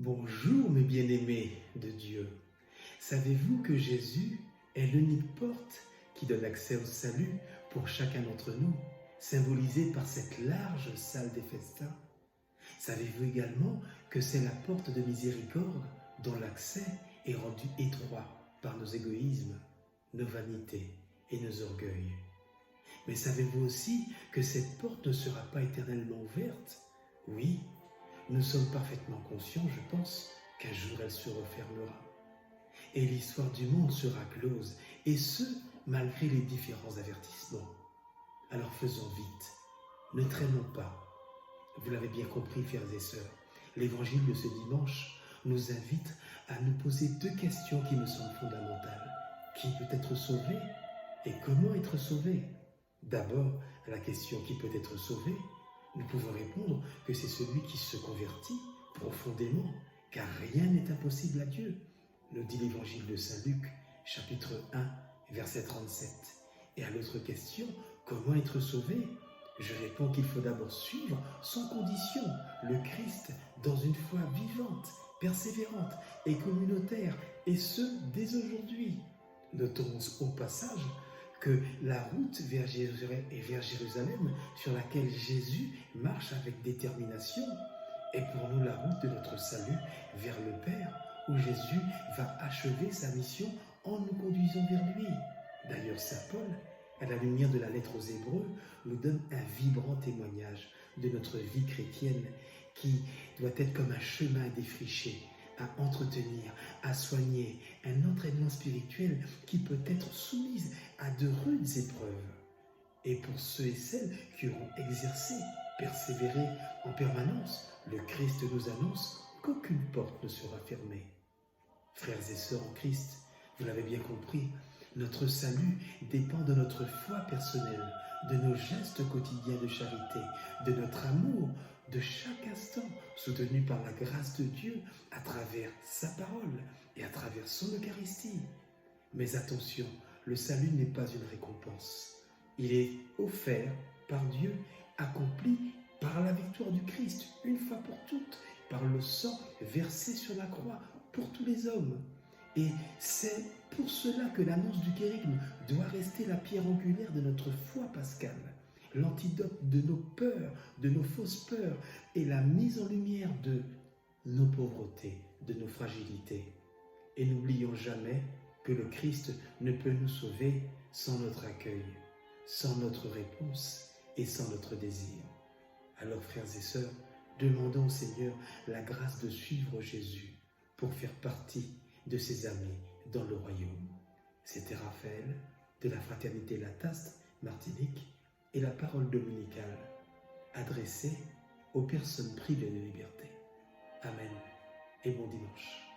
Bonjour mes bien-aimés de Dieu. Savez-vous que Jésus est l'unique porte qui donne accès au salut pour chacun d'entre nous, symbolisé par cette large salle des festins? Savez-vous également que c'est la porte de miséricorde dont l'accès est rendu étroit par nos égoïsmes, nos vanités et nos orgueils? Mais savez-vous aussi que cette porte ne sera pas éternellement ouverte? Oui, nous sommes parfaitement conscients, je pense, qu'un jour elle se refermera. Et l'histoire du monde sera close, et ce, malgré les différents avertissements. Alors faisons vite, ne traînons pas. Vous l'avez bien compris, frères et sœurs, l'évangile de ce dimanche nous invite à nous poser deux questions qui me semblent fondamentales. Qui peut être sauvé et comment être sauvé? D'abord, à la question qui peut être sauvé, nous pouvons répondre que c'est celui qui se convertit profondément, car rien n'est impossible à Dieu, nous dit l'évangile de Saint Luc, chapitre 1, verset 37. Et à l'autre question, comment être sauvé? Je réponds qu'il faut d'abord suivre sans condition le Christ dans une foi vivante, persévérante et communautaire, et ce, dès aujourd'hui. Notons au passage que la route vers Jérusalem, sur laquelle Jésus marche avec détermination, est pour nous la route de notre salut vers le Père, où Jésus va achever sa mission en nous conduisant vers lui. D'ailleurs, saint Paul, à la lumière de la lettre aux Hébreux, nous donne un vibrant témoignage de notre vie chrétienne qui doit être comme un chemin défriché, à entretenir, à soigner, un entraînement spirituel qui peut être soumise à de rudes épreuves. Et pour ceux et celles qui auront exercé, persévéré en permanence, le Christ nous annonce qu'aucune porte ne sera fermée. Frères et sœurs en Christ, vous l'avez bien compris, notre salut dépend de notre foi personnelle, de nos gestes quotidiens de charité, de notre amour de chaque instant, soutenu par la grâce de Dieu à travers sa parole et à travers son Eucharistie. Mais attention, le salut n'est pas une récompense. Il est offert par Dieu, accompli par la victoire du Christ, une fois pour toutes, par le sang versé sur la croix pour tous les hommes. Et c'est pour cela que l'annonce du kérigme doit rester la pierre angulaire de notre foi pascale, l'antidote de nos peurs, de nos fausses peurs, et la mise en lumière de nos pauvretés, de nos fragilités. Et n'oublions jamais que le Christ ne peut nous sauver sans notre accueil, sans notre réponse et sans notre désir. Alors, frères et sœurs, demandons au Seigneur la grâce de suivre Jésus pour faire partie de ses amis dans le royaume. C'était Raphaël de la Fraternité Lataste, Martinique, et la parole dominicale adressée aux personnes privées de liberté. Amen et bon dimanche.